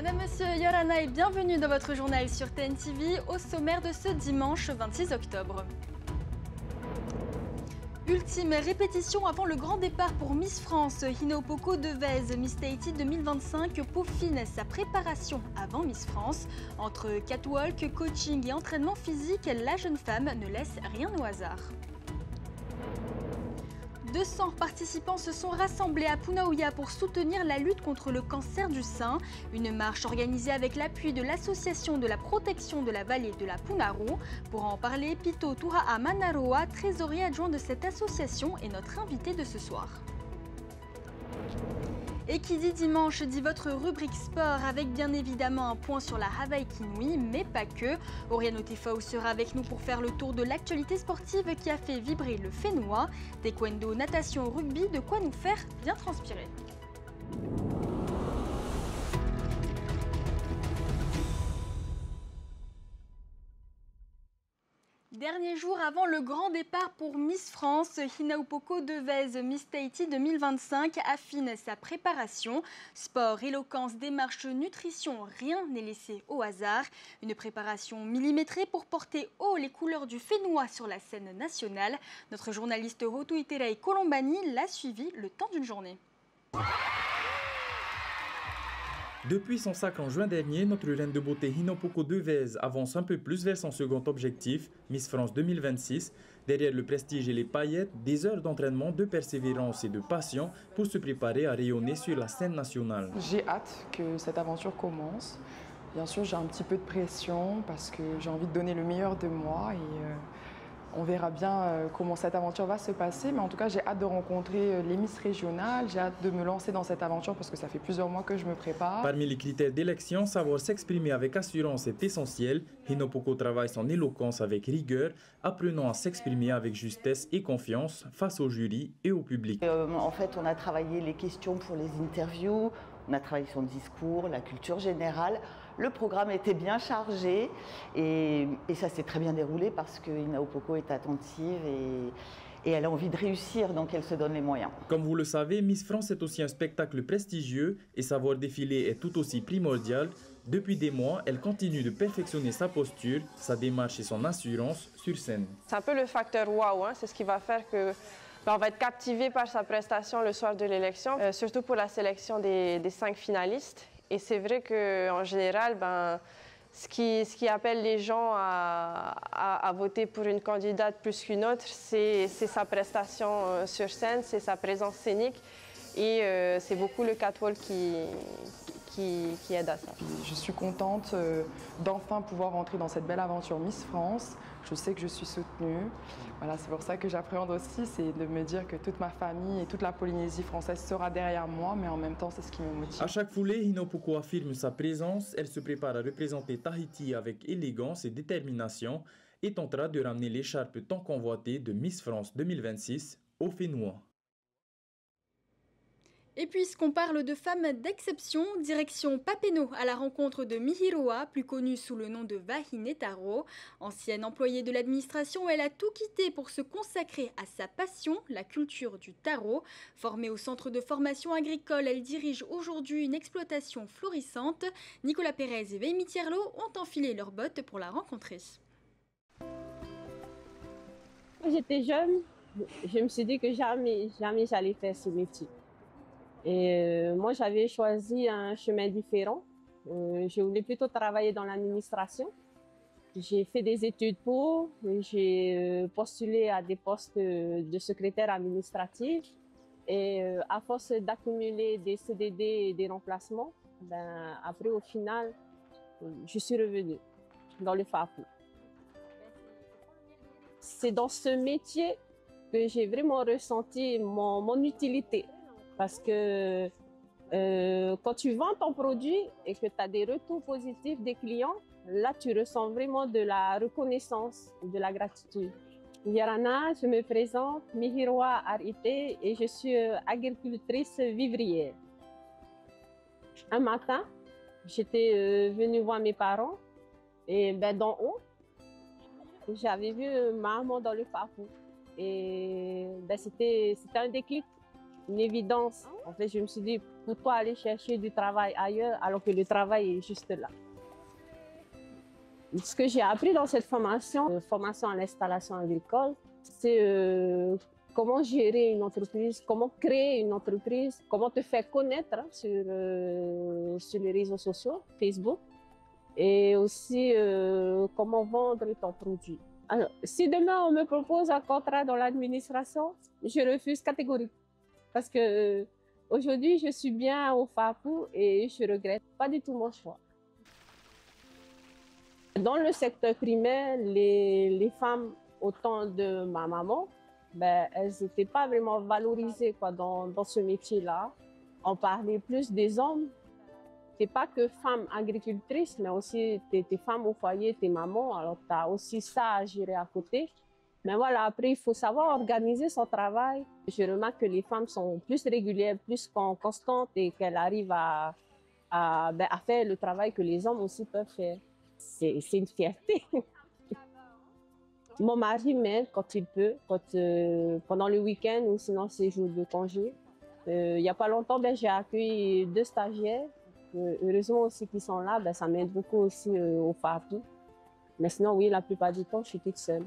Mesdames, Messieurs, Yorana et bienvenue dans votre journal sur TNTV au sommaire de ce dimanche 26 octobre. Ultime répétition avant le grand départ pour Miss France. Hina Opoku Devez, Miss Tahiti 2025, peaufine sa préparation avant Miss France. Entre catwalk, coaching et entraînement physique, la jeune femme ne laisse rien au hasard. 200 participants se sont rassemblés à Punaouia pour soutenir la lutte contre le cancer du sein. Une marche organisée avec l'appui de l'Association de la protection de la vallée de la Punaru. Pour en parler, Pito Tura'a Manaroa, trésorier adjoint de cette association, est notre invité de ce soir. Et qui dit dimanche dit votre rubrique sport avec bien évidemment un point sur la Hawaii Kinui, mais pas que. Oriane Otefao sera avec nous pour faire le tour de l'actualité sportive qui a fait vibrer le Fénois. Taekwondo, natation, rugby, de quoi nous faire bien transpirer. Dernier jour avant le grand départ pour Miss France, Hina Opoku Devez, Miss Tahiti 2025, affine sa préparation. Sport, éloquence, démarche, nutrition, rien n'est laissé au hasard. Une préparation millimétrée pour porter haut les couleurs du Fénois sur la scène nationale. Notre journaliste Hotu Iterei Colombani l'a suivi le temps d'une journée. Depuis son sacre en juin dernier, notre reine de beauté Hina Opoku Devez avance un peu plus vers son second objectif, Miss France 2026. Derrière le prestige et les paillettes, des heures d'entraînement, de persévérance et de passion pour se préparer à rayonner sur la scène nationale. J'ai hâte que cette aventure commence. Bien sûr, j'ai un petit peu de pression parce que j'ai envie de donner le meilleur de moi et on verra bien comment cette aventure va se passer. Mais en tout cas, j'ai hâte de rencontrer les Miss régionales. J'ai hâte de me lancer dans cette aventure parce que ça fait plusieurs mois que je me prépare. Parmi les critères d'élection, savoir s'exprimer avec assurance est essentiel. Hina Opoku travaille son éloquence avec rigueur, apprenant à s'exprimer avec justesse et confiance face au jury et au public. En fait, on a travaillé les questions pour les interviews, on a travaillé son discours, la culture générale. Le programme était bien chargé et ça s'est très bien déroulé parce que Hina Opoku est attentive et elle a envie de réussir, donc elle se donne les moyens. Comme vous le savez, Miss France est aussi un spectacle prestigieux et savoir défiler est tout aussi primordial. Depuis des mois, elle continue de perfectionner sa posture, sa démarche et son assurance sur scène. C'est un peu le facteur wow, hein. C'est ce qui va faire que on va être captivé par sa prestation le soir de l'élection, surtout pour la sélection des 5 finalistes. Et c'est vrai qu'en général, ce qui appelle les gens à voter pour une candidate plus qu'une autre, c'est sa prestation sur scène, c'est sa présence scénique et c'est beaucoup le catwalk qui aide à ça. Je suis contente d'enfin pouvoir entrer dans cette belle aventure Miss France. Je sais que je suis soutenue. Voilà, c'est pour ça que j'appréhende aussi, c'est de me dire que toute ma famille et toute la Polynésie française sera derrière moi, mais en même temps, c'est ce qui me motive. À chaque foulée, Hina Opoku affirme sa présence. Elle se prépare à représenter Tahiti avec élégance et détermination et tentera de ramener l'écharpe tant convoitée de Miss France 2026 au Fénois. Et puisqu'on parle de femmes d'exception, direction Papeno à la rencontre de Mihiroa, plus connue sous le nom de Vahine Taro. Ancienne employée de l'administration, elle a tout quitté pour se consacrer à sa passion, la culture du taro. Formée au centre de formation agricole, elle dirige aujourd'hui une exploitation florissante. Nicolas Pérez et Veimi Thierlo ont enfilé leurs bottes pour la rencontrer. Quand j'étais jeune, je me suis dit que jamais j'allais faire ce métier. Et moi, j'avais choisi un chemin différent. Je voulais plutôt travailler dans l'administration. J'ai fait des études pour, j'ai postulé à des postes de secrétaire administratif. Et à force d'accumuler des CDD et des remplacements, après, au final, je suis revenue dans le FAFU. C'est dans ce métier que j'ai vraiment ressenti mon utilité. Parce que quand tu vends ton produit et que tu as des retours positifs des clients, là, tu ressens vraiment de la reconnaissance, de la gratitude. Yarana, je me présente, Mihiroa Arite, et je suis agricultrice vivrière. Un matin, j'étais venue voir mes parents et d'en haut, j'avais vu maman dans le fafou. Et c'était un déclic. une évidence. En fait, je me suis dit, pourquoi aller chercher du travail ailleurs alors que le travail est juste là. Ce que j'ai appris dans cette formation, formation à l'installation agricole, c'est comment gérer une entreprise, comment créer une entreprise, comment te faire connaître sur les réseaux sociaux, Facebook, et aussi comment vendre ton produit. Alors, si demain on me propose un contrat dans l'administration, je refuse catégoriquement. Parce que aujourd'hui, je suis bien au FAPU et je ne regrette pas du tout mon choix. Dans le secteur primaire, les femmes, au temps de ma maman, elles n'étaient pas vraiment valorisées dans ce métier-là. On parlait plus des hommes. Ce n'est pas que femmes agricultrices, mais aussi tes femmes au foyer, tes mamans. Alors, tu as aussi ça à gérer à côté. Mais voilà, après, il faut savoir organiser son travail. Je remarque que les femmes sont plus régulières, plus constantes et qu'elles arrivent à faire le travail que les hommes aussi peuvent faire. C'est une fierté. Mon mari m'aide quand il peut, pendant le week-end ou sinon ses jours de congé. Il n'y a pas longtemps, j'ai accueilli 2 stagiaires. Heureusement aussi qu'ils sont là, ça m'aide beaucoup aussi au FAPU. Mais sinon, oui, la plupart du temps, je suis toute seule.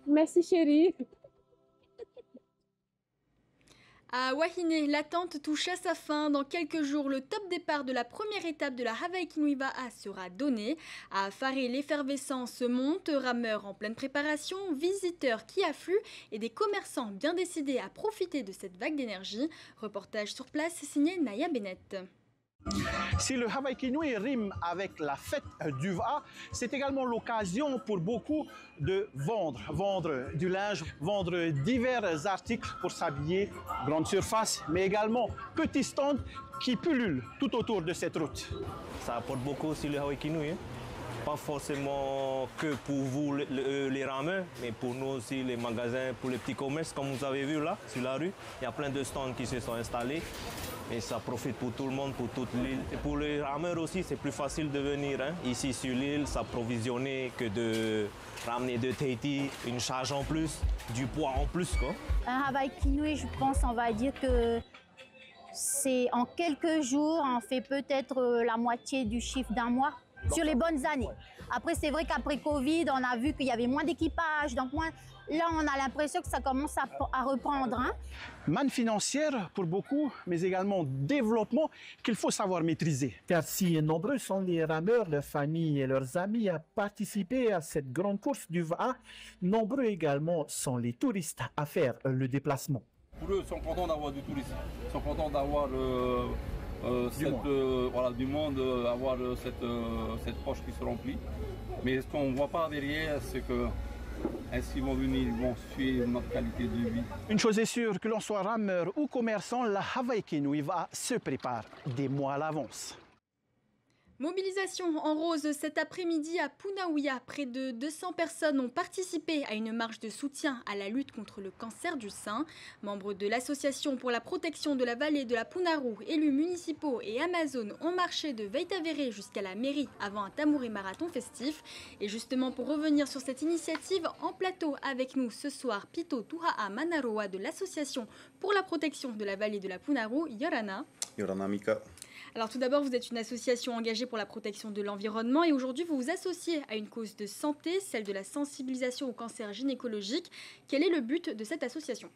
Merci chérie. À Wahine, l'attente touche à sa fin. Dans quelques jours, le top départ de la première étape de la Hawaii Kinuiwa'a sera donné. À Afare, l'effervescence monte, rameurs en pleine préparation, visiteurs qui affluent et des commerçants bien décidés à profiter de cette vague d'énergie. Reportage sur place signé Naya Bennett. Si le Hawaii Kinui rime avec la fête du Va'a, c'est également l'occasion pour beaucoup de vendre du linge, vendre divers articles pour s'habiller, grande surface, mais également petits stands qui pullulent tout autour de cette route. Ça apporte beaucoup aussi le Hawaii Kinui, pas forcément que pour vous les rameurs, mais pour nous aussi les magasins, pour les petits commerces, comme vous avez vu là sur la rue, il y a plein de stands qui se sont installés. Et ça profite pour tout le monde, pour toute l'île. Et pour les rameurs aussi, c'est plus facile de venir ici sur l'île, s'approvisionner que de ramener de Tahiti, une charge en plus, du poids en plus, quoi. Un Hawaii Kinui, je pense, on va dire que c'est en quelques jours, on fait peut-être la moitié du chiffre d'un mois sur les bonnes années. Après, c'est vrai qu'après Covid, on a vu qu'il y avait moins d'équipage, donc moins... Là, on a l'impression que ça commence à reprendre. Manne financière pour beaucoup, mais également développement qu'il faut savoir maîtriser. Car si nombreux sont les rameurs, leurs familles et leurs amis à participer à cette grande course du Va'a, nombreux également sont les touristes à faire le déplacement. Pour eux, ils sont contents d'avoir du tourisme. Ils sont contents d'avoir du monde, avoir cette poche qui se remplit. Mais ce qu'on ne voit pas derrière, c'est que est-ce qu'ils vont venir, ils vont suivre notre qualité de vie. Une chose est sûre, que l'on soit rameur ou commerçant, la Hawaii Kinuiwa'a se prépare des mois à l'avance. Mobilisation en rose cet après-midi à Punaouia. Près de 200 personnes ont participé à une marche de soutien à la lutte contre le cancer du sein. Membres de l'association pour la protection de la vallée de la Punaru, élus municipaux et Amazon ont marché de Veitavere jusqu'à la mairie avant un tamouré marathon festif. Et justement pour revenir sur cette initiative, en plateau avec nous ce soir, Pito Tuha'a Manaroa de l'association pour la protection de la vallée de la Punaru, Yorana. Yorana Mika. Alors tout d'abord, vous êtes une association engagée pour la protection de l'environnement et aujourd'hui vous vous associez à une cause de santé, celle de la sensibilisation au cancer gynécologique. Quel est le but de cette association ?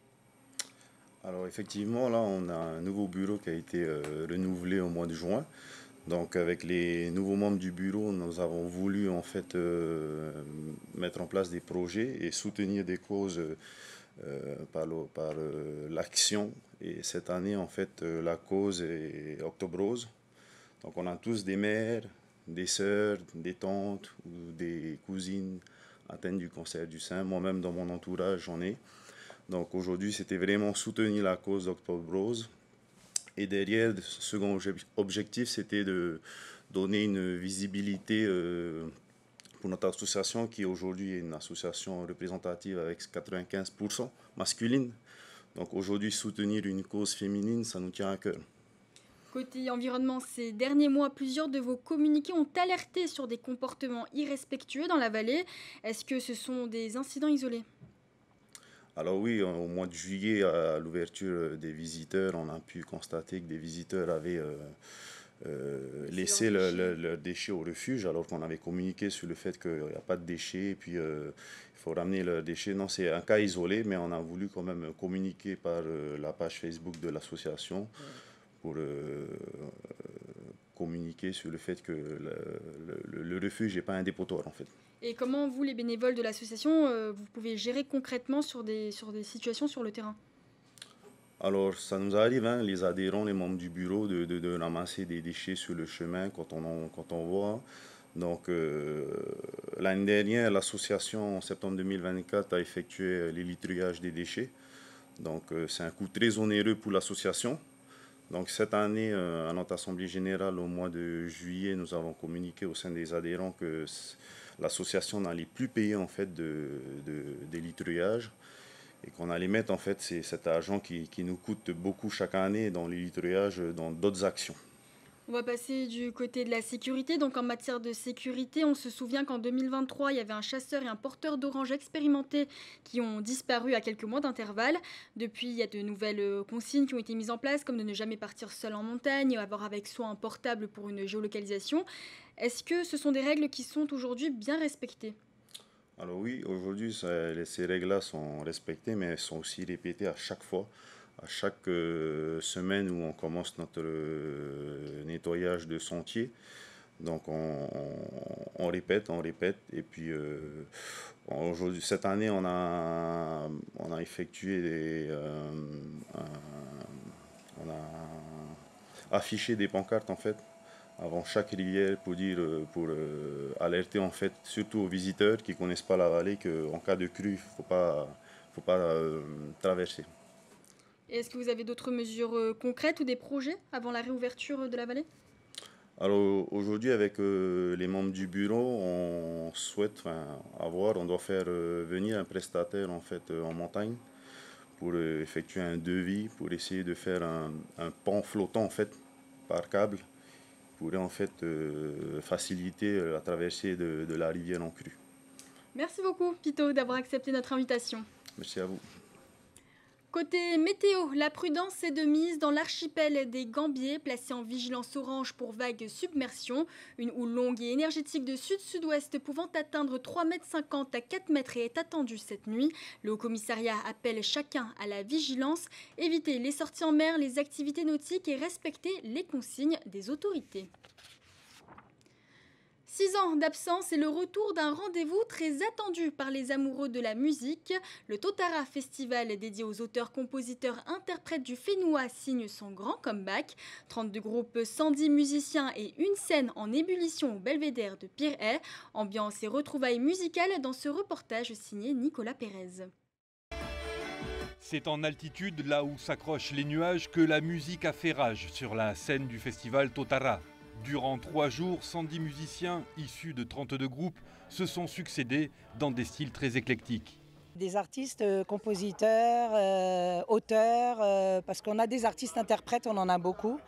Alors effectivement, là on a un nouveau bureau qui a été renouvelé au mois de juin. Donc avec les nouveaux membres du bureau, nous avons voulu en fait mettre en place des projets et soutenir des causes par l'action. Et cette année, en fait, la cause est Octobre Rose. Donc on a tous des mères, des sœurs, des tantes ou des cousines atteintes du cancer du sein. Moi-même, dans mon entourage, j'en ai. Donc aujourd'hui, c'était vraiment soutenir la cause d'Octobre Rose. Et derrière, le second objectif, c'était de donner une visibilité pour notre association, qui aujourd'hui est une association représentative avec 95% masculine. Donc aujourd'hui, soutenir une cause féminine, ça nous tient à cœur. Côté environnement, ces derniers mois, plusieurs de vos communiqués ont alerté sur des comportements irrespectueux dans la vallée. Est-ce que ce sont des incidents isolés ? Alors oui, au mois de juillet, à l'ouverture des visiteurs, on a pu constater que des visiteurs avaient laissé leurs déchets au refuge, alors qu'on avait communiqué sur le fait qu'il n'y a pas de déchets, et puis il faut ramener leurs déchets. Non, c'est un cas isolé, mais on a voulu quand même communiquer par la page Facebook de l'association pour communiquer sur le fait que le refuge n'est pas un dépotoir en fait. Et comment vous, les bénévoles de l'association, vous pouvez gérer concrètement sur des situations sur le terrain? Alors, ça nous arrive, hein, les adhérents, les membres du bureau, de ramasser des déchets sur le chemin quand on voit. Donc, l'année dernière, l'association, en septembre 2024, a effectué l'élitruage des déchets. Donc, c'est un coût très onéreux pour l'association. Donc, cette année, à notre assemblée générale, au mois de juillet, nous avons communiqué au sein des adhérents que l'association n'allait plus payer en fait d'élitruage et qu'on allait mettre en fait cet argent qui nous coûte beaucoup chaque année dans l'élitruage dans d'autres actions. On va passer du côté de la sécurité. Donc en matière de sécurité, on se souvient qu'en 2023, il y avait un chasseur et un porteur d'orange expérimentés qui ont disparu à quelques mois d'intervalle. Depuis, il y a de nouvelles consignes qui ont été mises en place, comme de ne jamais partir seul en montagne, avoir avec soi un portable pour une géolocalisation. Est-ce que ce sont des règles qui sont aujourd'hui bien respectées? Alors oui, aujourd'hui, ces règles-là sont respectées, mais elles sont aussi répétées à chaque fois. À chaque semaine où on commence notre nettoyage de sentier. Donc on répète, et puis aujourd'hui, cette année on a effectué on a affiché des pancartes en fait avant chaque rivière pour alerter en fait surtout aux visiteurs qui connaissent pas la vallée qu'en cas de crue, faut pas traverser. Est-ce que vous avez d'autres mesures concrètes ou des projets avant la réouverture de la vallée? Alors aujourd'hui, avec les membres du bureau, on souhaite on doit faire venir un prestataire en fait en montagne pour effectuer un devis, pour essayer de faire un pont flottant en fait par câble, pour en fait faciliter la traversée de la rivière en crue. Merci beaucoup Pito d'avoir accepté notre invitation. Merci à vous. Côté météo, la prudence est de mise dans l'archipel des Gambiers, placé en vigilance orange pour vagues submersion. Une houle longue et énergétique de sud-sud-ouest pouvant atteindre 3,50 m à 4 m est attendue cette nuit. Le Haut-Commissariat appelle chacun à la vigilance, éviter les sorties en mer, les activités nautiques et respecter les consignes des autorités. 6 ans d'absence et le retour d'un rendez-vous très attendu par les amoureux de la musique. Le Totara Festival dédié aux auteurs, compositeurs, interprètes du Fénois signe son grand comeback. 32 groupes, 110 musiciens et une scène en ébullition au Belvédère de Pirée. Ambiance et retrouvailles musicales dans ce reportage signé Nicolas Pérez. C'est en altitude, là où s'accrochent les nuages, que la musique a fait rage sur la scène du festival Totara. Durant 3 jours, 110 musiciens issus de 32 groupes se sont succédés dans des styles très éclectiques. Des artistes, compositeurs, auteurs, parce qu'on a des artistes interprètes, on en a beaucoup.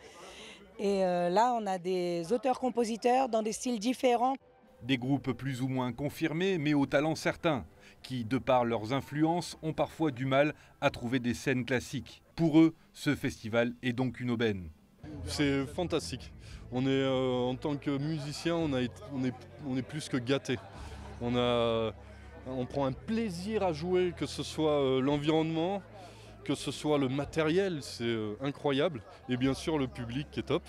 Et là, on a des auteurs-compositeurs dans des styles différents. Des groupes plus ou moins confirmés, mais aux talents certains, qui, de par leurs influences, ont parfois du mal à trouver des scènes classiques. Pour eux, ce festival est donc une aubaine. C'est fantastique. On est, en tant que musicien, on est plus que gâtés. On prend un plaisir à jouer, que ce soit l'environnement, que ce soit le matériel, c'est incroyable. Et bien sûr, le public qui est top.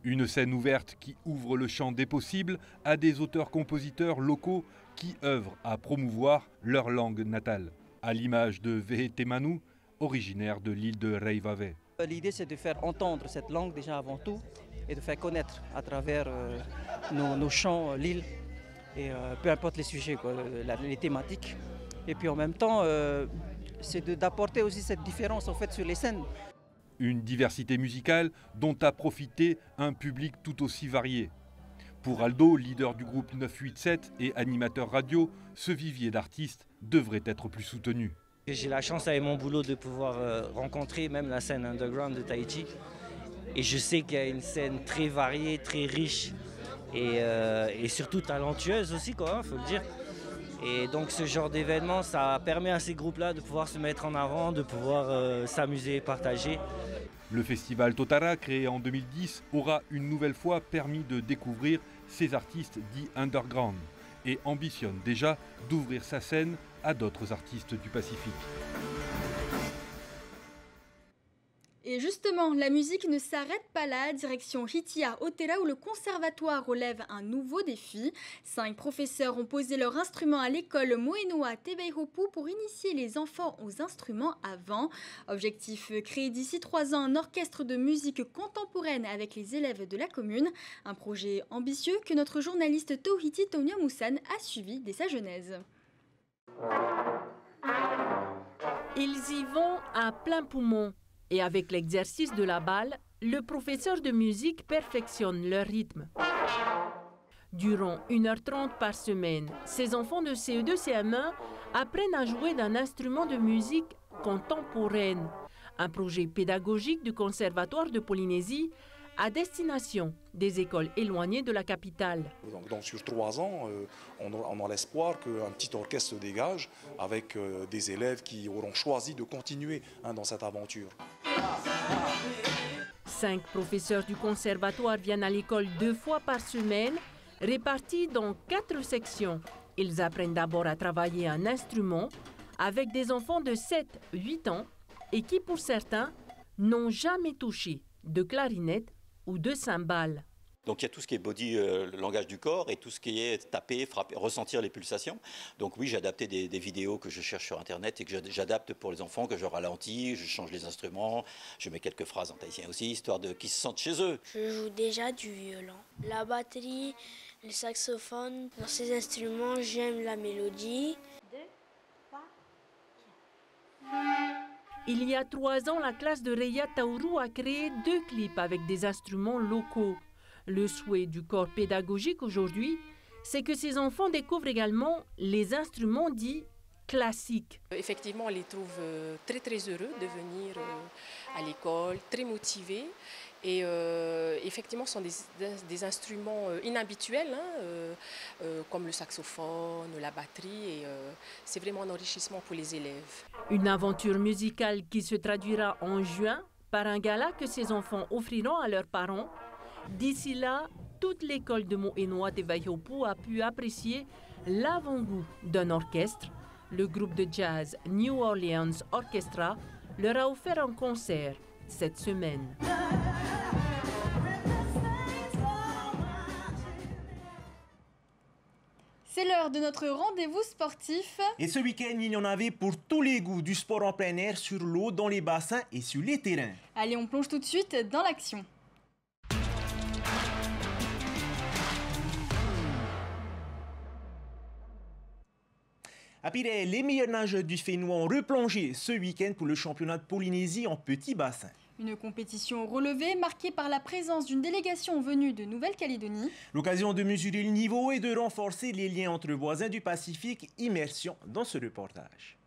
Une scène ouverte qui ouvre le champ des possibles à des auteurs-compositeurs locaux qui œuvrent à promouvoir leur langue natale. À l'image de Vehetemanu, originaire de l'île de Reivave. L'idée, c'est de faire entendre cette langue déjà avant tout et de faire connaître à travers nos chants l'île, et peu importe les sujets, les thématiques. Et puis en même temps, c'est d'apporter aussi cette différence en fait sur les scènes. Une diversité musicale dont a profité un public tout aussi varié. Pour Aldo, leader du groupe 987 et animateur radio, ce vivier d'artistes devrait être plus soutenu. J'ai la chance avec mon boulot de pouvoir rencontrer même la scène underground de Tahiti. Et je sais qu'il y a une scène très variée, très riche et surtout talentueuse aussi, faut le dire. Et donc ce genre d'événement, ça permet à ces groupes-là de pouvoir se mettre en avant, de pouvoir s'amuser et partager. Le festival Totara, créé en 2010, aura une nouvelle fois permis de découvrir ces artistes dits underground et ambitionne déjà d'ouvrir sa scène à d'autres artistes du Pacifique. Et justement, la musique ne s'arrête pas là. Direction Hitia Otera où le conservatoire relève un nouveau défi. 5 professeurs ont posé leur instrument à l'école Moenoa Tebeihopu pour initier les enfants aux instruments avant. Objectif, créer d'ici 3 ans un orchestre de musique contemporaine avec les élèves de la commune. Un projet ambitieux que notre journaliste Tauhiti Tonyamusan a suivi dès sa genèse. Ils y vont à plein poumon. Et avec l'exercice de la balle, le professeur de musique perfectionne leur rythme. Durant 1h30 par semaine, ces enfants de CE2, CM1 apprennent à jouer d'un instrument de musique contemporaine, un projet pédagogique du Conservatoire de Polynésie à destination des écoles éloignées de la capitale. Donc sur 3 ans, on a l'espoir qu'un petit orchestre se dégage avec des élèves qui auront choisi de continuer dans cette aventure. 5 professeurs du conservatoire viennent à l'école 2 fois par semaine, répartis dans 4 sections. Ils apprennent d'abord à travailler un instrument avec des enfants de 7-8 ans et qui, pour certains, n'ont jamais touché de clarinette ou de cymbales. Donc il y a tout ce qui est body, le langage du corps, et tout ce qui est taper, frapper, ressentir les pulsations. Donc oui, j'ai adapté des vidéos que je cherche sur Internet et que j'adapte pour les enfants, que je ralentis, je change les instruments, je mets quelques phrases en tahitien aussi, histoire qu'ils se sentent chez eux. Je joue déjà du violon, la batterie, le saxophone. Dans ces instruments, j'aime la mélodie. Il y a 3 ans, la classe de Reya Tauru a créé 2 clips avec des instruments locaux. Le souhait du corps pédagogique aujourd'hui, c'est que ces enfants découvrent également les instruments dits classiques. Effectivement, on les trouve très très heureux de venir à l'école, très motivés. Et effectivement, ce sont des instruments inhabituels, comme le saxophone, la batterie. Et c'est vraiment un enrichissement pour les élèves. Une aventure musicale qui se traduira en juin par un gala que ces enfants offriront à leurs parents. D'ici là, toute l'école de Moenoa Tebeihopu a pu apprécier l'avant-goût d'un orchestre. Le groupe de jazz New Orleans Orchestra leur a offert un concert cette semaine. C'est l'heure de notre rendez-vous sportif. Et ce week-end, il y en avait pour tous les goûts, du sport en plein air, sur l'eau, dans les bassins et sur les terrains. Allez, on plonge tout de suite dans l'action. À Pirée, les meilleurs nageurs du Fénois ont replongé ce week-end pour le championnat de Polynésie en petit bassin. Une compétition relevée marquée par la présence d'une délégation venue de Nouvelle-Calédonie. L'occasion de mesurer le niveau et de renforcer les liens entre voisins du Pacifique. Immersion dans ce reportage.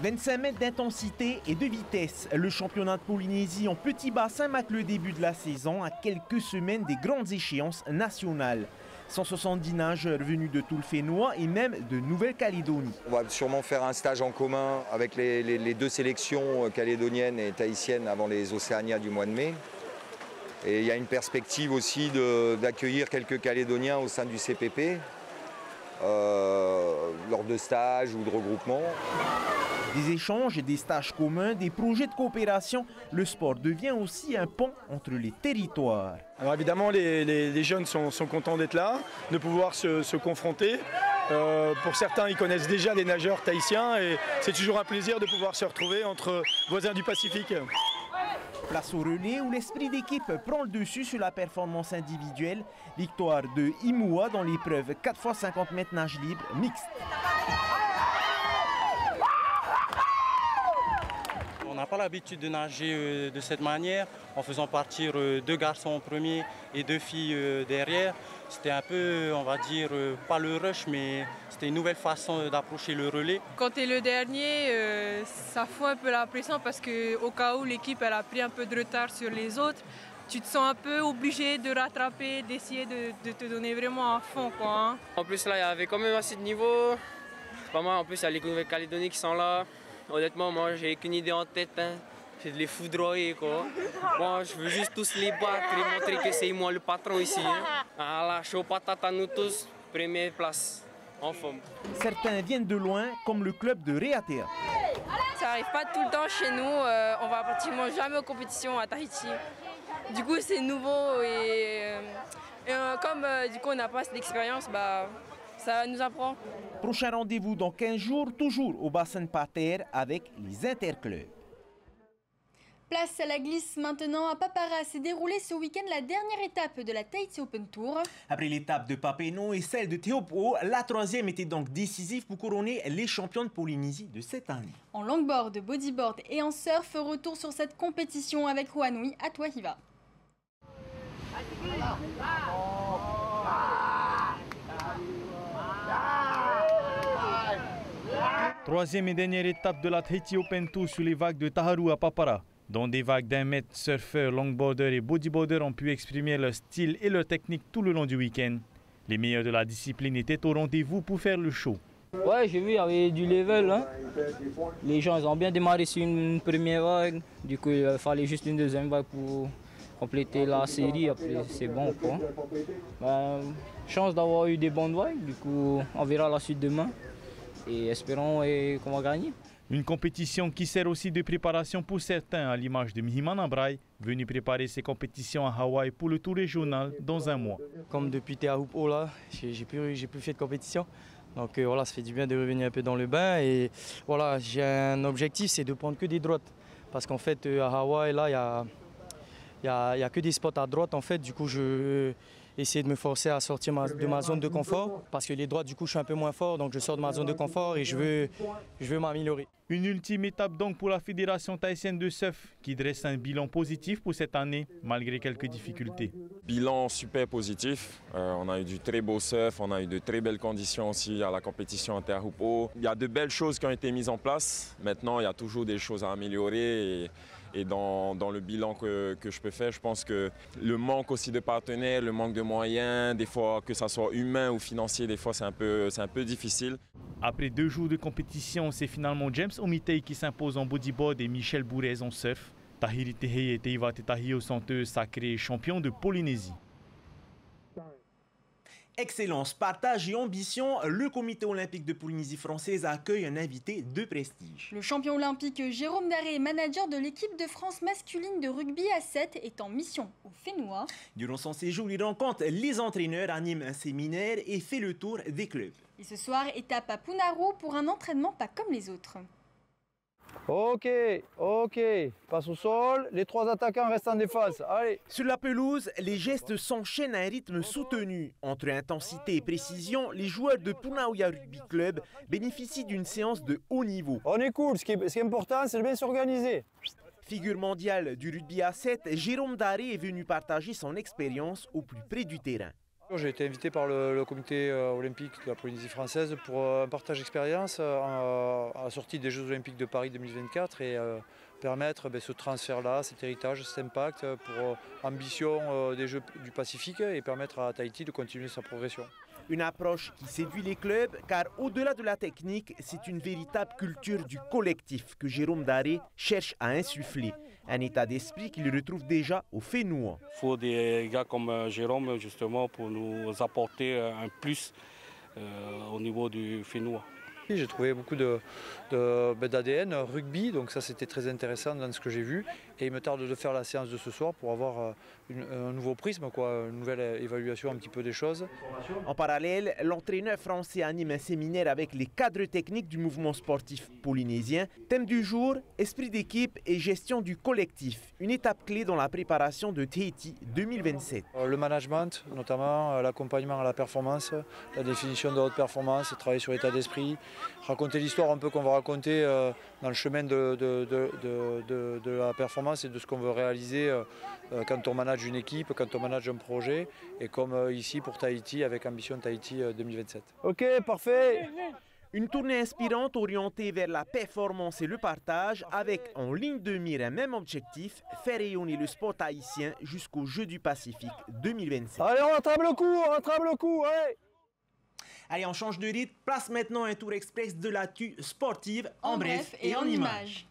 25 mètres d'intensité et de vitesse. Le championnat de Polynésie en petit bassin marque le début de la saison à quelques semaines des grandes échéances nationales. 170 nageurs venus de tout le Fénois et même de Nouvelle-Calédonie. On va sûrement faire un stage en commun avec les 2 sélections calédoniennes et tahitiennes avant les Océanias du mois de mai. Et il y a une perspective aussi d'accueillir quelques Calédoniens au sein du CPP lors de stages ou de regroupements. Des échanges, des stages communs, des projets de coopération, le sport devient aussi un pont entre les territoires. Alors évidemment, les jeunes sont contents d'être là, de pouvoir se confronter. Pour certains, ils connaissent déjà les nageurs tahitiens et c'est toujours un plaisir de pouvoir se retrouver entre voisins du Pacifique. Place au relais où l'esprit d'équipe prend le dessus sur la performance individuelle. Victoire de Imoua dans l'épreuve 4x50 mètres nage libre mixte. On n'a pas l'habitude de nager de cette manière, en faisant partir 2 garçons en premier et 2 filles derrière. C'était un peu, on va dire, pas le rush, mais c'était une nouvelle façon d'approcher le relais. Quand tu es le dernier, ça fout un peu la pression parce qu'au cas où l'équipe elle a pris un peu de retard sur les autres, tu te sens un peu obligé de rattraper, d'essayer de te donner vraiment à fond, quoi. Hein. En plus là, il y avait quand même assez de niveau. C'est pas mal, en plus il y a les Nouvelle-Calédonie qui sont là. Honnêtement, moi j'ai qu'une idée en tête, hein. C'est de les foudroyer, quoi. Moi, je veux juste tous les battre et montrer que c'est moi le patron ici. Hein. Voilà, chaud patate à nous tous, première place, en forme. Certains viennent de loin, comme le club de Réatea. Ça n'arrive pas tout le temps chez nous, on va pratiquement jamais aux compétitions à Tahiti. Du coup, c'est nouveau et comme du coup on n'a pas cette expérience, bah, ça nous apprend. Prochain rendez-vous dans 15 jours, toujours au bassin Pater avec les interclubs. Place à la glisse maintenant. À Papara s'est déroulée ce week-end la dernière étape de la Tahiti Open Tour. Après l'étape de Papeeno et celle de Teahupo'o, la troisième était donc décisive pour couronner les champions de Polynésie de cette année. En longboard, bodyboard et en surf, retour sur cette compétition avec Huanui à Toahiva. Troisième et dernière étape de la Tahiti Open Tour sur les vagues de Taharu à Papara. Dans des vagues d'1 mètre, surfeurs, longboarders et bodyboarders ont pu exprimer leur style et leur technique tout le long du week-end. Les meilleurs de la discipline étaient au rendez-vous pour faire le show. Ouais, j'ai vu, il y avait du level. Hein. Les gens ils ont bien démarré sur une première vague. Du coup, il fallait juste une deuxième vague pour compléter la série. Après, c'est bon, quoi. Chance d'avoir eu des bonnes vagues. Du coup, on verra la suite demain. Et espérons qu'on va gagner. Une compétition qui sert aussi de préparation pour certains, à l'image de Mihimana Brai, venu préparer ses compétitions à Hawaï pour le tour régional dans un mois. Comme depuis Teahupo'o, là, j'ai plus fait de compétition. Donc voilà, ça fait du bien de revenir un peu dans le bain. Et voilà, j'ai un objectif, c'est de prendre que des droites. Parce qu'en fait, à Hawaï, là, il y a que des spots à droite. En fait, du coup, je essayer de me forcer à sortir de ma zone de confort parce que les droites, du coup, je suis un peu moins fort, donc je sors de ma zone de confort et je veux m'améliorer. Une ultime étape donc pour la Fédération tahitienne de surf qui dresse un bilan positif pour cette année malgré quelques difficultés. Bilan super positif, on a eu du très beau surf, on a eu de très belles conditions aussi à la compétition à Teahupo'o. Il y a de belles choses qui ont été mises en place, maintenant il y a toujours des choses à améliorer. Et dans le bilan que je peux faire, je pense que le manque aussi de partenaires, le manque de moyens, des fois que ça soit humain ou financier, des fois c'est un peu difficile. Après 2 jours de compétition, c'est finalement James Omitei qui s'impose en bodyboard et Michel Bourrez en surf. Tahiri Tehei et Teiva Tetahio sont eux sacrés champions de Polynésie. Excellence, partage et ambition, le comité olympique de Polynésie française accueille un invité de prestige. Le champion olympique Jérôme Daré, manager de l'équipe de France masculine de rugby à 7, est en mission au Fénois. Durant son séjour, il rencontre les entraîneurs, anime un séminaire et fait le tour des clubs. Et ce soir, étape à Punaru pour un entraînement pas comme les autres. Ok, passe au sol, les 3 attaquants restent en défense, allez. Sur la pelouse, les gestes s'enchaînent à un rythme soutenu. Entre intensité et précision, les joueurs de Punauia Rugby Club bénéficient d'une séance de haut niveau. On est cool, ce qui est important, c'est de bien s'organiser. Figure mondiale du rugby à 7, Jérôme Daré est venu partager son expérience au plus près du terrain. J'ai été invité par le comité olympique de la Polynésie française pour un partage d'expérience à la sortie des Jeux olympiques de Paris 2024 et permettre ce transfert-là, cet héritage, cet impact pour ambition des Jeux du Pacifique et permettre à Tahiti de continuer sa progression. Une approche qui séduit les clubs car au-delà de la technique, c'est une véritable culture du collectif que Jérôme Daré cherche à insuffler. Un état d'esprit qu'il retrouve déjà au Fénois. Il faut des gars comme Jérôme justement pour nous apporter un plus au niveau du Fénois. J'ai trouvé beaucoup d'ADN rugby, donc ça c'était très intéressant dans ce que j'ai vu. Et il me tarde de faire la séance de ce soir pour avoir un nouveau prisme, une nouvelle évaluation un petit peu des choses. En parallèle, l'entraîneur français anime un séminaire avec les cadres techniques du mouvement sportif polynésien. Thème du jour, esprit d'équipe et gestion du collectif. Une étape clé dans la préparation de Tahiti 2027. Le management, notamment l'accompagnement à la performance, la définition de haute performance, travailler sur l'état d'esprit, raconter l'histoire un peu qu'on va raconter dans le chemin de la performance et de ce qu'on veut réaliser quand on manage une équipe, quand on manage un projet et comme ici pour Tahiti avec Ambition Tahiti 2027. Ok, parfait. Une tournée inspirante orientée vers la performance et le partage avec en ligne de mire un même objectif, faire rayonner le sport haïtien jusqu'aux Jeux du Pacifique 2027. Allez, on rattrape le coup, allez. Allez, on change de rythme, place maintenant un tour express de l'actu sportive en bref et en images.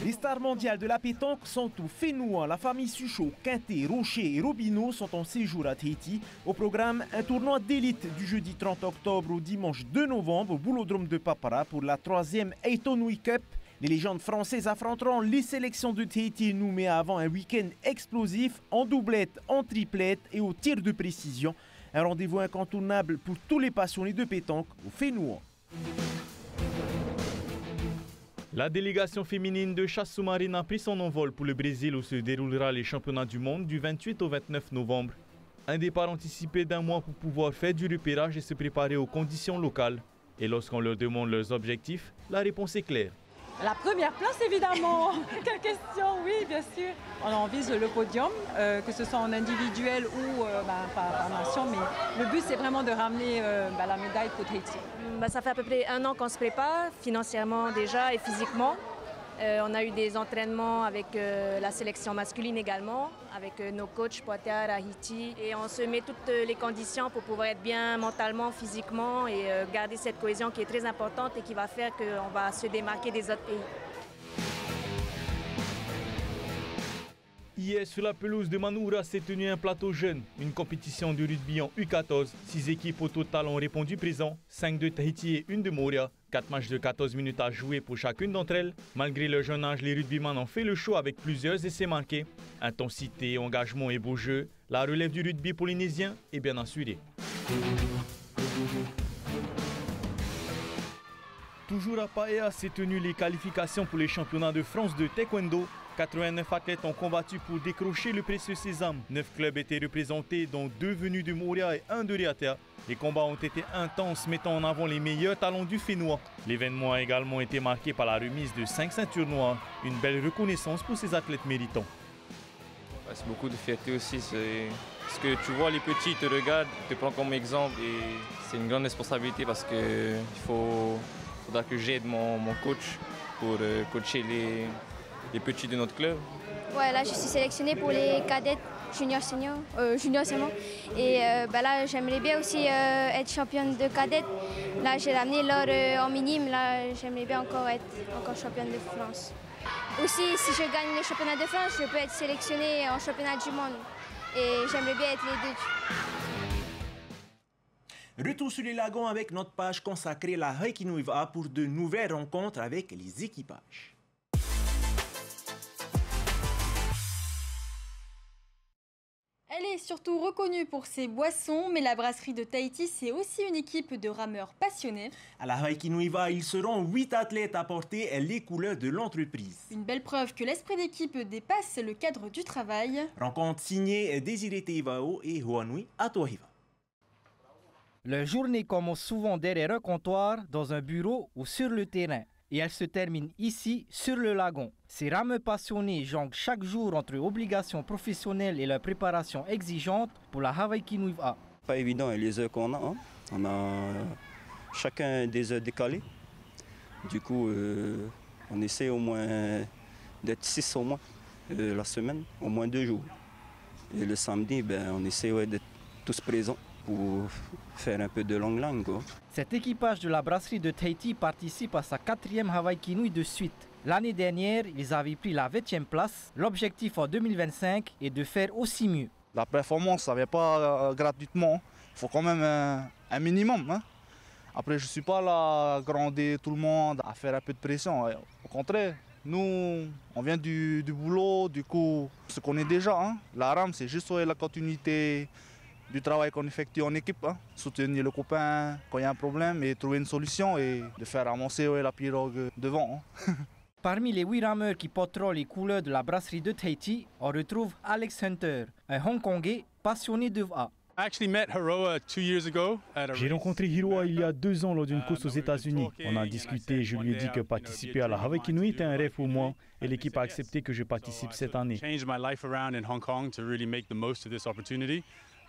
Les stars mondiales de la pétanque sont au Fénouan. La famille Suchot, Quintet, Rocher et Robineau sont en séjour à Tahiti. Au programme, un tournoi d'élite du jeudi 30 octobre au dimanche 2 novembre au boulodrome de Papara pour la 3e Eitonui Cup. Les légendes françaises affronteront les sélections de Tahiti et Nouméa avant un week-end explosif en doublette, en triplette et au tir de précision. Un rendez-vous incontournable pour tous les passionnés de pétanque au Fénouan. La délégation féminine de chasse sous-marine a pris son envol pour le Brésil où se déroulera les championnats du monde du 28 au 29 novembre. Un départ anticipé d'1 mois pour pouvoir faire du repérage et se préparer aux conditions locales. Et lorsqu'on leur demande leurs objectifs, la réponse est claire. La première place, évidemment. Quelle question, oui, bien sûr. On vise le podium, que ce soit en individuel ou par nation, mais le but, c'est vraiment de ramener la médaille pour Tahiti. Ça fait à peu près 1 an qu'on se prépare, financièrement déjà et physiquement. On a eu des entraînements avec la sélection masculine également, avec nos coachs Poitiers, Haïti. Et on se met toutes les conditions pour pouvoir être bien mentalement, physiquement et garder cette cohésion qui est très importante et qui va faire qu'on va se démarquer des autres pays. Hier, sur la pelouse de Manoura, s'est tenu un plateau jeune, une compétition de rugby en U14. 6 équipes au total ont répondu présent, 5 de Tahiti et 1 de Moria. 4 matchs de 14 minutes à jouer pour chacune d'entre elles. Malgré leur jeune âge, les rugbyman ont fait le show avec plusieurs essais marqués. Intensité, engagement et beau jeu, la relève du rugby polynésien est bien assurée. Toujours à Paea, s'est tenu les qualifications pour les championnats de France de taekwondo. 89 athlètes ont combattu pour décrocher le précieux sésame. 9 clubs étaient représentés, dont 2 venus de Moria et 1 de Riatea. Les combats ont été intenses, mettant en avant les meilleurs talents du Fénois. L'événement a également été marqué par la remise de 5 ceintures noires. Une belle reconnaissance pour ces athlètes méritants. C'est beaucoup de fierté aussi. Parce que tu vois, les petits te regardent, te prennent comme exemple. Et c'est une grande responsabilité parce qu'il faudra que j'aide mon coach pour coacher les petits de notre club. Ouais, là je suis sélectionnée pour les cadettes junior senior. Et là j'aimerais bien aussi être championne de cadettes. Là j'ai ramené l'or en minime, là j'aimerais bien être championne de France. Aussi si je gagne le championnat de France, je peux être sélectionnée en championnat du monde. Et j'aimerais bien être les 2. Retour sur les lagons avec notre page consacrée à la Haikinuiva pour de nouvelles rencontres avec les équipages. Elle est surtout reconnue pour ses boissons, mais la brasserie de Tahiti, c'est aussi une équipe de rameurs passionnés. À la Haikinuiva, ils seront 8 athlètes à porter les couleurs de l'entreprise. Une belle preuve que l'esprit d'équipe dépasse le cadre du travail. Rencontre signée Désiré Teivao et Huanui Atohiva. Leur journée commence souvent derrière un comptoir, dans un bureau ou sur le terrain. Et elle se termine ici, sur le lagon. Ces rameurs passionnés jonglent chaque jour entre obligations professionnelles et leur préparation exigeante pour la Haikinuiva. Pas évident les heures qu'on a. Hein. On a chacun des heures décalées. Du coup, on essaie au moins d'être 6 au moins la semaine, au moins 2 jours. Et le samedi, on essaie d'être tous présents pour faire un peu de longue langue. Cet équipage de la brasserie de Tahiti participe à sa 4e Haikinui de suite. L'année dernière, ils avaient pris la 20e place. L'objectif en 2025 est de faire aussi mieux. La performance, ça ne vient pas gratuitement. Il faut quand même un minimum. Hein. Après, je ne suis pas là à gronder tout le monde, à faire un peu de pression. Au contraire, nous, on vient du boulot, du coup, on se connaît déjà. Hein. La rame, c'est juste la continuité du travail qu'on effectue en équipe, hein. Soutenir le copain quand il y a un problème et trouver une solution et de faire avancer la pirogue devant. Hein. Parmi les 8 rameurs qui porteront les couleurs de la brasserie de Tahiti, on retrouve Alex Hunter, un Hongkongais passionné de VA. J'ai rencontré Hiroa il y a 2 ans lors d'une course aux États-Unis. On a discuté et je lui ai dit que participer à la Haikinui était un rêve pour moi et l'équipe a accepté que je participe cette année.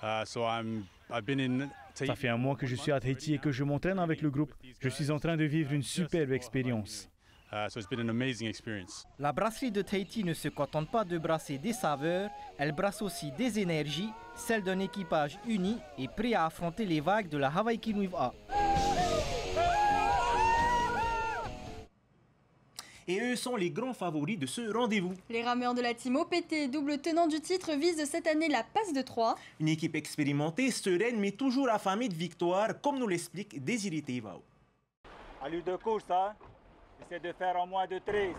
Ça fait un mois que je suis à Tahiti et que je m'entraîne avec le groupe. Je suis en train de vivre une superbe expérience. La brasserie de Tahiti ne se contente pas de brasser des saveurs, elle brasse aussi des énergies, celle d'un équipage uni et prêt à affronter les vagues de la Hawaii Kinuiva. Et eux sont les grands favoris de ce rendez-vous. Les rameurs de la team OPT, double tenant du titre, visent cette année la passe de 3. Une équipe expérimentée, sereine, mais toujours affamée de victoire, comme nous l'explique Désiré Teivao. Allure de course, hein? Essaie de faire en moins de 13.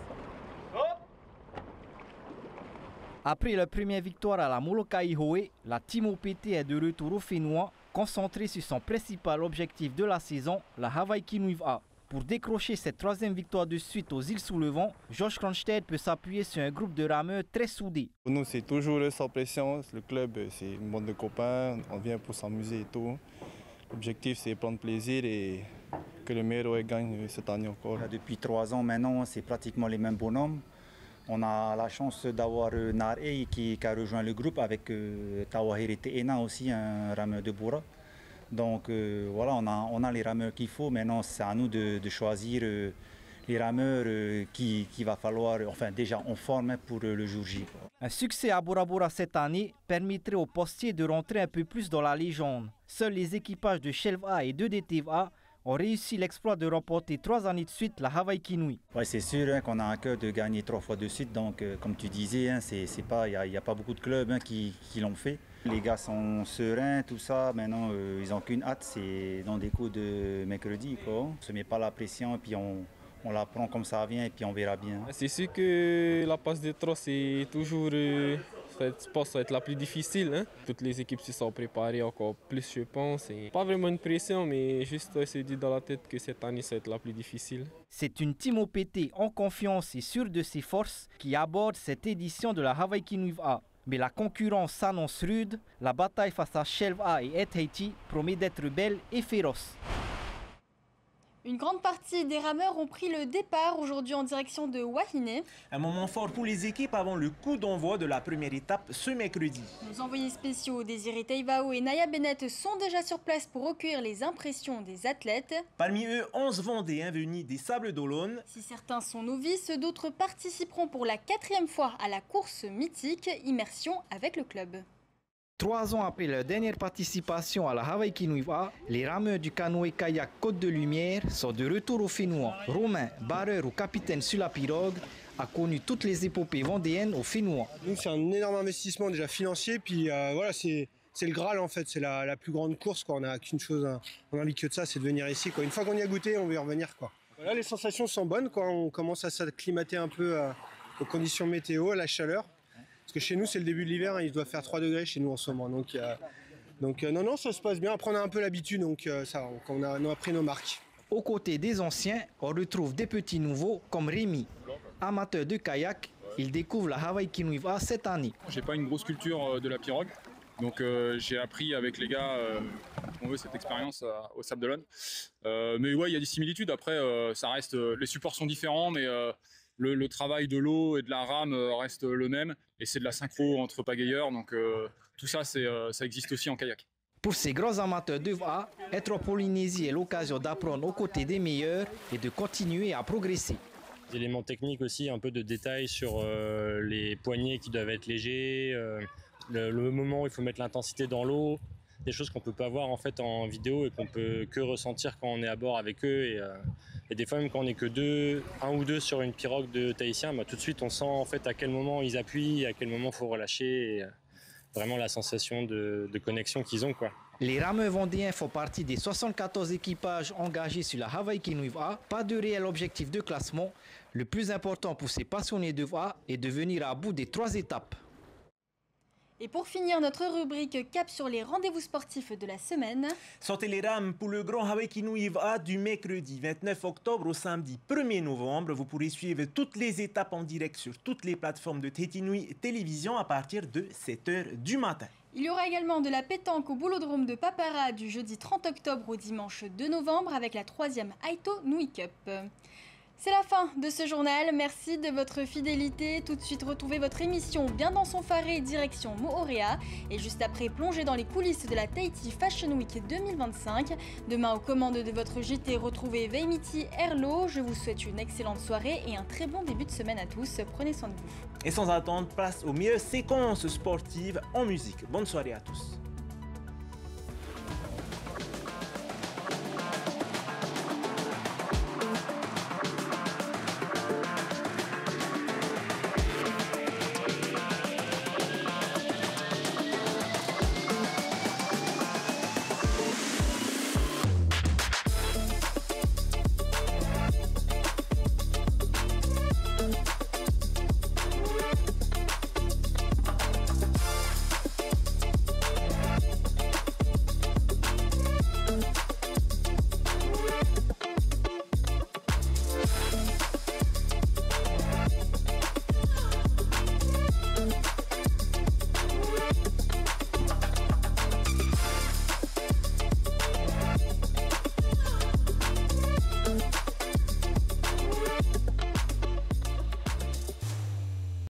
Après la première victoire à la Molokai Hoe, la team OPT est de retour au Fénois, concentrée sur son principal objectif de la saison, la Hawaii Kinuiva. Pour décrocher cette troisième victoire de suite aux îles sous le vent, Josh Kronstedt peut s'appuyer sur un groupe de rameurs très soudé. Pour nous, c'est toujours sans pression. Le club, c'est une bande de copains. On vient pour s'amuser et tout. L'objectif, c'est prendre plaisir et que le meilleur gagne cette année encore. Depuis 3 ans maintenant, c'est pratiquement les mêmes bonhommes. On a la chance d'avoir Narei qui a rejoint le groupe avec Tawahiri Teena aussi, un rameur de Boura. Donc voilà, on a les rameurs qu'il faut. Maintenant, c'est à nous de choisir les rameurs qu'il va falloir, enfin déjà en forme pour le jour J. Un succès à Bora Bora cette année permettrait aux postiers de rentrer un peu plus dans la légende. Seuls les équipages de Shelva et de DTVA ont réussi l'exploit de remporter 3 années de suite la Hawaii Kinui. Ouais, c'est sûr qu'on a un cœur de gagner 3 fois de suite. Donc comme tu disais, il n'y a pas beaucoup de clubs qui l'ont fait. Les gars sont sereins, tout ça. Maintenant, ils n'ont qu'une hâte, c'est dans des coups de mercredi. On ne se met pas la pression et puis on la prend comme ça vient et puis on verra bien. C'est sûr que la passe de 3, c'est toujours, je pense, ça va être la plus difficile. Hein? Toutes les équipes se sont préparées encore plus, je pense. Et pas vraiment une pression, mais juste se dit dans la tête que cette année, ça va être la plus difficile. C'est une team OPT en confiance et sûre de ses forces qui aborde cette édition de la Hawaii Kinuiva. Mais la concurrence s'annonce rude, la bataille face à Shelva et Tahiti promet d'être belle et féroce. Une grande partie des rameurs ont pris le départ aujourd'hui en direction de Wahine. Un moment fort pour les équipes avant le coup d'envoi de la première étape ce mercredi. Nos envoyés spéciaux Désiré Teivao et Naya Bennett sont déjà sur place pour recueillir les impressions des athlètes. Parmi eux, 11 Vendéens venus des Sables d'Olonne. Si certains sont novices, d'autres participeront pour la 4e fois à la course mythique Immersion avec le club. 3 ans après leur dernière participation à la Hawaii Kinuiva, les rameurs du canoë-kayak Côte de Lumière sont de retour au Fénois. Romain, barreur ou capitaine sur la pirogue, a connu toutes les épopées vendéennes au Fénois. Donc c'est un énorme investissement déjà financier, puis voilà, c'est le Graal en fait, c'est la plus grande course. Quoi. On n'a qu'une chose, on a envie que de ça, c'est de venir ici. Quoi. Une fois qu'on y a goûté, on veut y revenir. Quoi. Voilà, les sensations sont bonnes, quoi. On commence à s'acclimater un peu aux conditions météo, à la chaleur. Parce que chez nous, c'est le début de l'hiver, hein, il doit faire 3 degrés chez nous en ce moment. Donc non, ça se passe bien. Après, on a un peu l'habitude, donc ça, on a pris nos marques. Aux côtés des anciens, on retrouve des petits nouveaux comme Rémi. Amateur de kayak, il découvre la Hawaii Kinuiva cette année. J'ai pas une grosse culture de la pirogue, donc j'ai appris avec les gars cette expérience au Sable d'Olonne. Mais ouais, il y a des similitudes. Après, ça reste, les supports sont différents, mais le travail de l'eau et de la rame reste le même. Et c'est de la synchro entre pagayeurs, donc tout ça, ça existe aussi en kayak. Pour ces grands amateurs de VA, être en Polynésie est l'occasion d'apprendre aux côtés des meilleurs et de continuer à progresser. Des éléments techniques aussi, un peu de détails sur les poignets qui doivent être légers, le moment où il faut mettre l'intensité dans l'eau, des choses qu'on peut pas voir en fait en vidéo et qu'on peut que ressentir quand on est à bord avec eux. Et des fois même quand on n'est que un ou deux sur une pirogue de Tahitien, tout de suite on sent en fait à quel moment ils appuient, à quel moment il faut relâcher, et vraiment la sensation de connexion qu'ils ont, quoi. Les rameurs vendéens font partie des 74 équipages engagés sur la Hawaii Kinuiva. Pas de réel objectif de classement. Le plus important pour ces passionnés de VA est de venir à bout des 3 étapes. Et pour finir notre rubrique cap sur les rendez-vous sportifs de la semaine. Sortez les rames pour le grand Hawaii Kinuiva du mercredi 29 octobre au samedi 1er novembre. Vous pourrez suivre toutes les étapes en direct sur toutes les plateformes de Tahiti Nui Télévision à partir de 7h du matin. Il y aura également de la pétanque au boulodrome de Papara du jeudi 30 octobre au dimanche 2 novembre avec la 3e Aito Nui Cup. C'est la fin de ce journal, merci de votre fidélité. Tout de suite, retrouvez votre émission Bien dans son faré, direction Moorea. Et juste après, plongez dans les coulisses de la Tahiti Fashion Week 2025. Demain, aux commandes de votre JT, retrouvez Veimiti Herlo. Je vous souhaite une excellente soirée et un très bon début de semaine à tous. Prenez soin de vous. Et sans attendre, place aux meilleures séquences sportives en musique. Bonne soirée à tous.